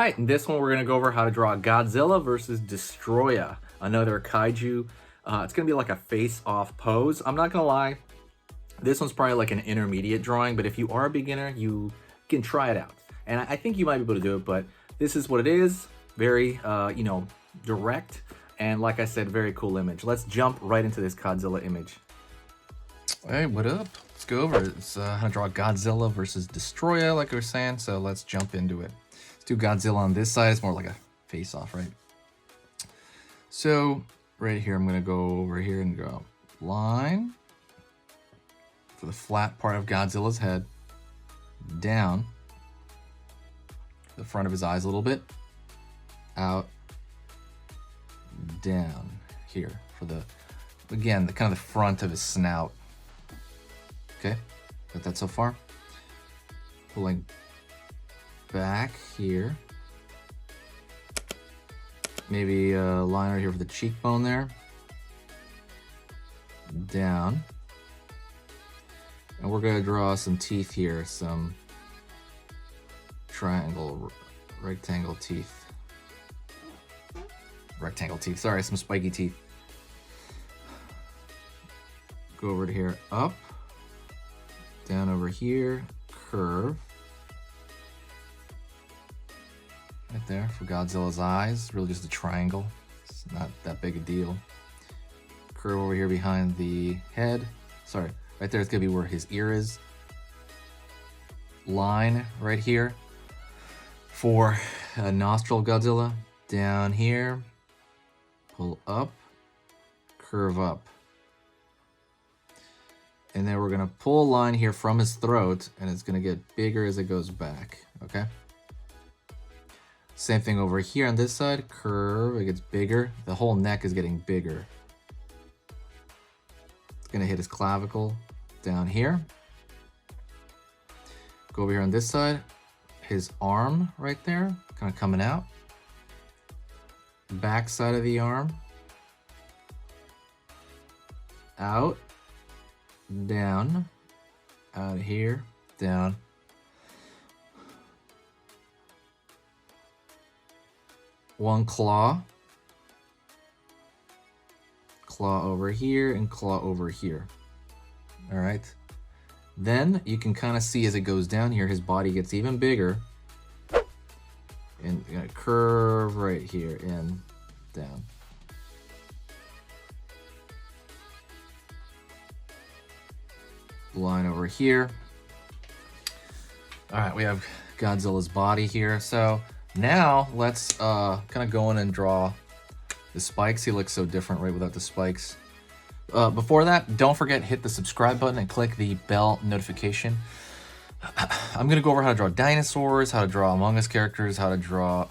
right, in this one we're gonna go over how to draw Godzilla versus Destroyah, another kaiju. It's gonna be like a face-off pose. I'm not gonna lie, this one's probably like an intermediate drawing, but if you are a beginner, you can try it out. And I think you might be able to do it, but this is what it is. Very, direct. And like I said, very cool image. Let's jump right into this Godzilla image. Hey, what up? Let's go over it. It's how to draw Godzilla versus Destroyah, like I was saying. So let's jump into it. Let's do Godzilla on this side. It's more like a face-off, right? So right here, I'm gonna go over here and go line for the flat part of Godzilla's head, down the front of his eyes a little bit, out, down here for the, again, the kind of the front of his snout. Okay, got that so far. Pulling back here. Maybe a line right here for the cheekbone there. Down. And we're gonna draw some teeth here, some rectangle teeth, sorry, some spiky teeth. Go over to here, up, down over here, curve. Right there for Godzilla's eyes, really just a triangle. It's not that big a deal. Curve over here behind the head. Sorry, right there is gonna be where his ear is. Line right here for a nostril Godzilla. Down here, pull up, curve up. And then we're gonna pull a line here from his throat, and it's gonna get bigger as it goes back, okay? Same thing over here on this side, curve, it gets bigger. The whole neck is getting bigger. It's gonna hit his clavicle down here. Go over here on this side, his arm right there, kind of coming out. Back side of the arm. Out, down, out here, down. One claw over here and claw over here. All right. Then you can kind of see as it goes down here, his body gets even bigger. And gonna curve right here and down. Line over here. All right, we have Godzilla's body here. So now let's kind of go in and draw the spikes. He looks so different right without the spikes. Before that, don't forget, hit the subscribe button and click the bell notification. I'm gonna go over how to draw dinosaurs, how to draw Among Us characters, how to draw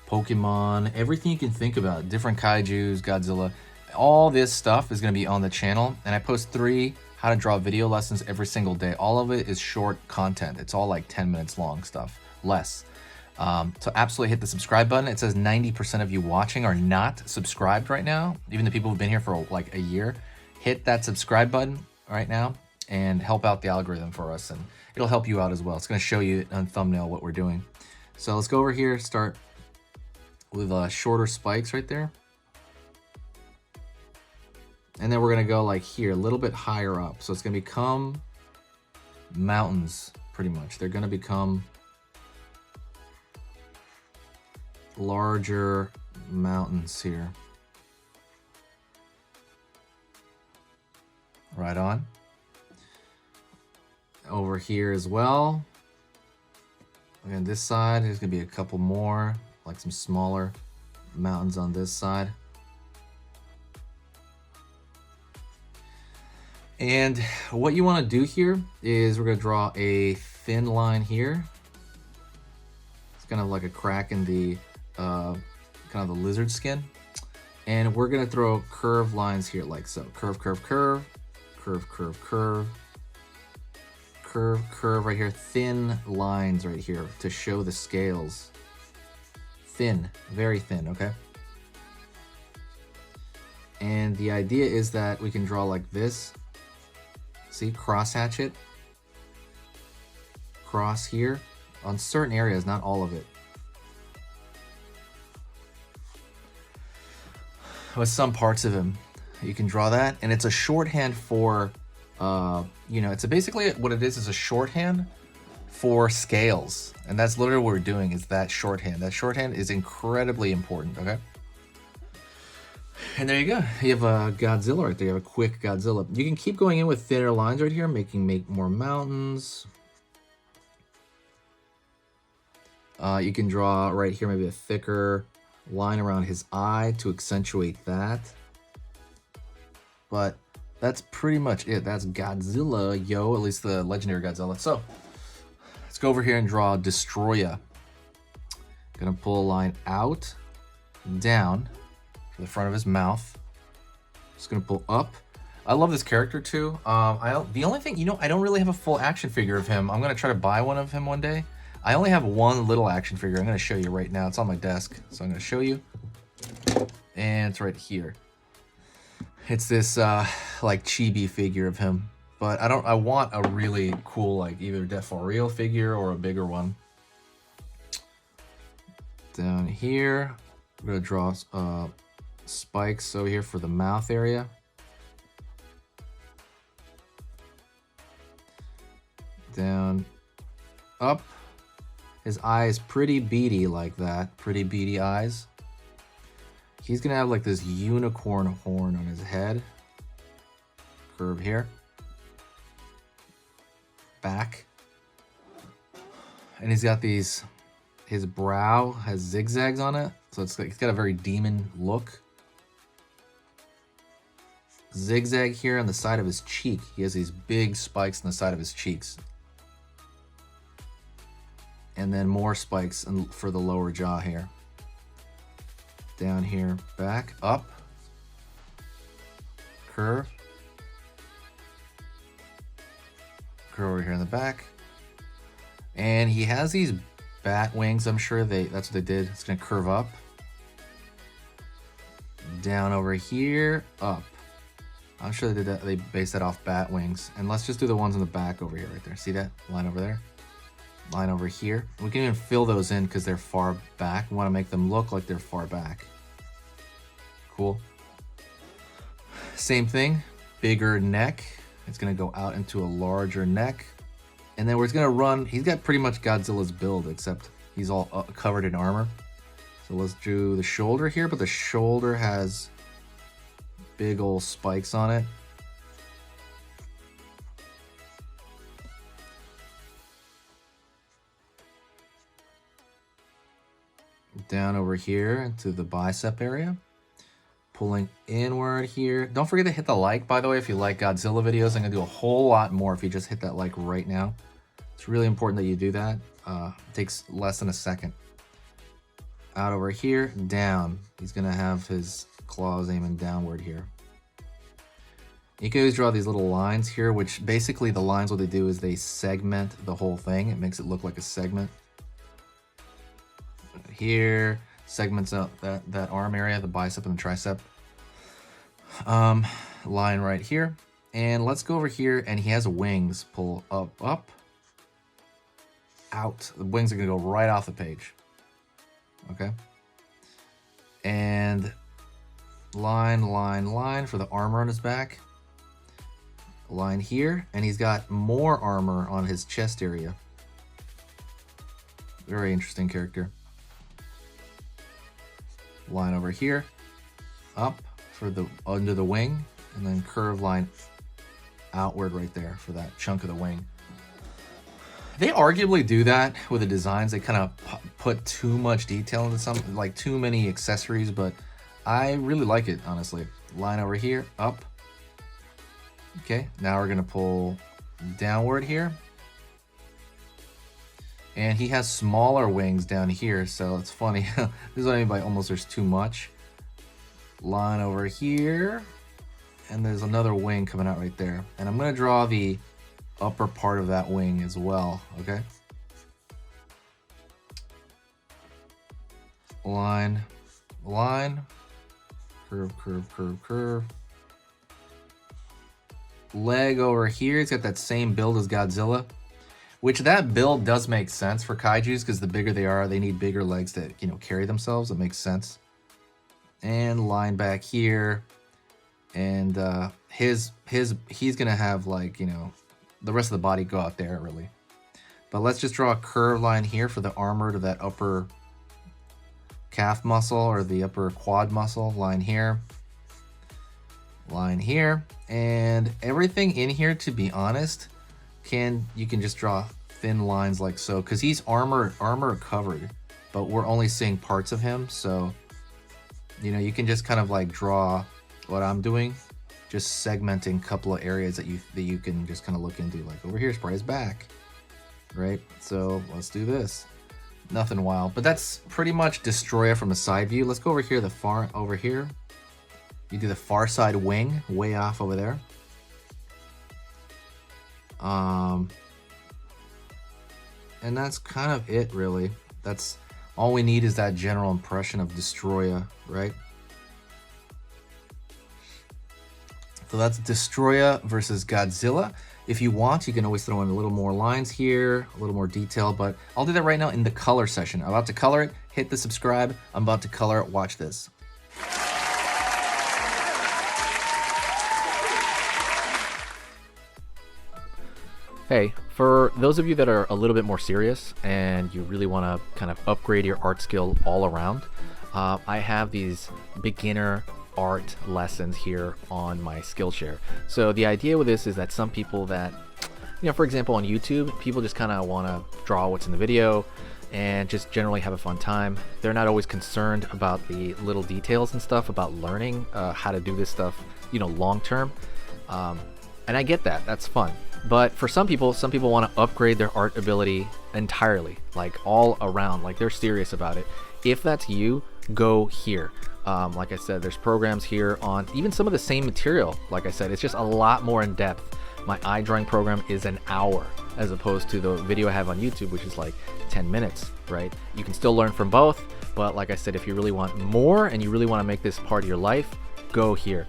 Pokemon, everything you can think about, different kaijus, Godzilla. All this stuff is gonna be on the channel, and I post 3 how to draw video lessons every single day. All of it is short content. It's all like 10 minutes long stuff, less. So absolutely hit the subscribe button. It says 90% of you watching are not subscribed right now. Even the people who've been here for like a year, hit that subscribe button right now and help out the algorithm for us. And it'll help you out as well. It's gonna show you on thumbnail what we're doing. So let's go over here, start with shorter spikes right there. And then we're gonna go like here, a little bit higher up. So it's gonna become mountains, pretty much. They're gonna become larger mountains here. Right on. Over here as well. And this side, there's gonna be a couple more, like some smaller mountains on this side. And what you want to do here is we're going to draw a thin line here. It's kind of like a crack in the kind of the lizard skin. And we're going to throw curved lines here like so. Curve, curve, curve, curve, curve, curve, curve, curve right here. Thin lines right here to show the scales. Thin, very thin, okay? And the idea is that we can draw like this. See, cross hatch it. Cross here on certain areas, not all of it. with some parts of him. You can draw that, and it's a shorthand for, you know, it's basically what it is a shorthand for scales, and that's literally what we're doing is that shorthand. That shorthand is incredibly important, okay? And there you go. You have a Godzilla right there. You have a quick Godzilla. You can keep going in with thinner lines right here, make more mountains. You can draw right here maybe a thicker line around his eye to accentuate that. But that's pretty much it. That's Godzilla, yo, at least the legendary Godzilla. So let's go over here and draw Destroyah. Gonna pull a line out, down for the front of his mouth. Just gonna pull up. I love this character too. The only thing, you know, I don't really have a full action figure of him. I'm gonna try to buy one of him one day. I only have one little action figure. I'm gonna show you right now. It's on my desk, so I'm gonna show you. And it's right here. It's this like chibi figure of him, but I want a really cool, like either Def for Real figure or a bigger one. Down here, I'm gonna draw spikes over here for the mouth area. Down, up. His eye is pretty beady like that, pretty beady eyes. He's gonna have like this unicorn horn on his head. Curve here. Back. And he's got these, his brow has zigzags on it. So it's like, he's got a very demon look. Zigzag here on the side of his cheek. He has these big spikes on the side of his cheeks. And then more spikes for the lower jaw here. Down here, back, up, curve, curve over here in the back. And he has these bat wings. I'm sure that's what they did. It's gonna curve up, down over here, up. I'm sure they did that. They based that off bat wings. And let's just do the ones in the back over here, right there. See that line over there? Line over here. We can even fill those in because they're far back. We want to make them look like they're far back. Cool. Same thing, bigger neck. It's gonna go out into a larger neck. And then we're gonna run, he's got pretty much Godzilla's build, except he's all covered in armor. So let's do the shoulder here, but the shoulder has big old spikes on it. Down over here into the bicep area, pulling inward here. Don't forget to hit the like, by the way, if you like Godzilla videos. I'm gonna do a whole lot more if you just hit that like right now. It's really important that you do that. It takes less than a second. Out over here, down. He's gonna have his claws aiming downward here. You can always draw these little lines here, which basically the lines, what they do is they segment the whole thing. It makes it look like a segment. Here, segments out that arm area, the bicep and the tricep. Line right here. And let's go over here, and he has wings. Pull up, up, out. The wings are gonna go right off the page. Okay. And line, line, line for the armor on his back. Line here, and he's got more armor on his chest area. Very interesting character. Line over here, up for the under the wing, and then curve line outward right there for that chunk of the wing. They arguably do that with the designs. They kind of put too much detail into some, like too many accessories, but I really like it, honestly. Line over here, up. Okay, now we're gonna pull downward here. And he has smaller wings down here, so it's funny. This is what I mean by almost there's too much. Line over here, and there's another wing coming out right there. And I'm gonna draw the upper part of that wing as well, okay? Line, line, curve, curve, curve, curve. Leg over here, he's got that same build as Godzilla. Which that build does make sense for kaijus, because the bigger they are, they need bigger legs to, you know, carry themselves. It makes sense. and line back here, and he's gonna have, like, you know, the rest of the body go out there really. But let's just draw a curved line here for the armor to that upper calf muscle or the upper quad muscle. Line here, and everything in here, to be honest, you can just draw thin lines like so, because he's armor covered, but we're only seeing parts of him. So, you know, you can just kind of like draw what I'm doing, just segmenting a couple of areas that you can just kind of look into. Like over here is probably his back, right? So let's do this. Nothing wild, but that's pretty much Destroyah from the side view. Let's go over here, over here. You do the far side wing, way off over there. And that's kind of it, really. That's all we need, is that general impression of Destroyah, right? So that's Destroyah versus Godzilla. If you want, you can always throw in a little more lines here, a little more detail, but I'll do that right now in the color session. I'm about to color it, hit the subscribe. I'm about to color it, watch this. Hey, for those of you that are a little bit more serious and you really want to kind of upgrade your art skill all around, I have these beginner art lessons here on my Skillshare. So the idea with this is that some people that, you know, for example, on YouTube, people just kind of want to draw what's in the video and just generally have a fun time. They're not always concerned about the little details and stuff, about learning how to do this stuff, you know, long term. And I get that, that's fun. But for some people want to upgrade their art ability entirely, like all around, like they're serious about it. If that's you, go here. Like I said, there's programs here on even some of the same material. Like I said, it's just a lot more in depth. My eye drawing program is an hour as opposed to the video I have on YouTube, which is like 10 minutes, right? You can still learn from both, but like I said, if you really want more and you really want to make this part of your life, go here.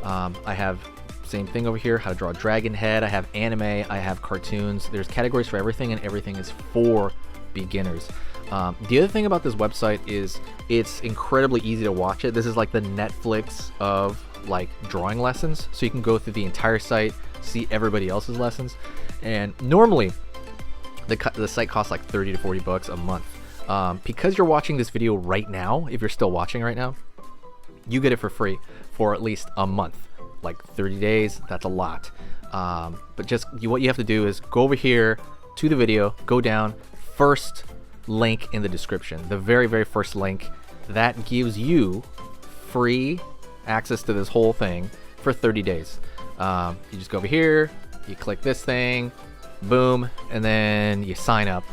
I have same thing over here, how to draw a dragon head. I have anime, I have cartoons. There's categories for everything, and everything is for beginners. The other thing about this website is it's incredibly easy to watch it. This is like the Netflix of like drawing lessons. So you can go through the entire site, see everybody else's lessons. And normally the site costs like 30 to 40 bucks a month. Because you're watching this video right now, if you're still watching right now, you get it for free for at least a month. Like 30 days, that's a lot. But just what you have to do is go over here to the video, go down, first link in the description, the very, very first link. That gives you free access to this whole thing for 30 days. You just go over here, you click this thing, boom, and then you sign up.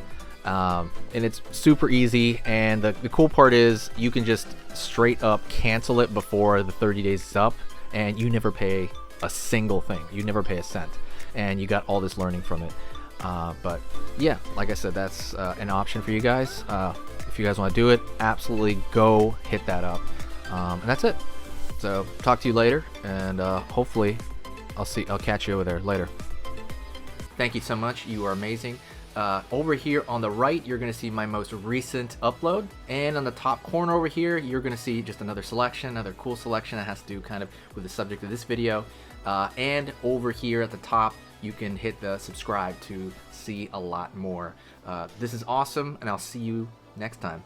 And it's super easy, and the cool part is you can just straight up cancel it before the 30 days is up, and you never pay a single thing. You never pay a cent, and you got all this learning from it. But yeah, like I said, that's an option for you guys. If you guys want to do it, absolutely go hit that up. And that's it. So talk to you later, and hopefully I'll catch you over there later. Thank you so much. You are amazing. Over here on the right, you're going to see my most recent upload, and on the top corner over here, you're going to see just another selection, another cool selection that has to do kind of with the subject of this video. And over here at the top, you can hit the subscribe to see a lot more. This is awesome, and I'll see you next time.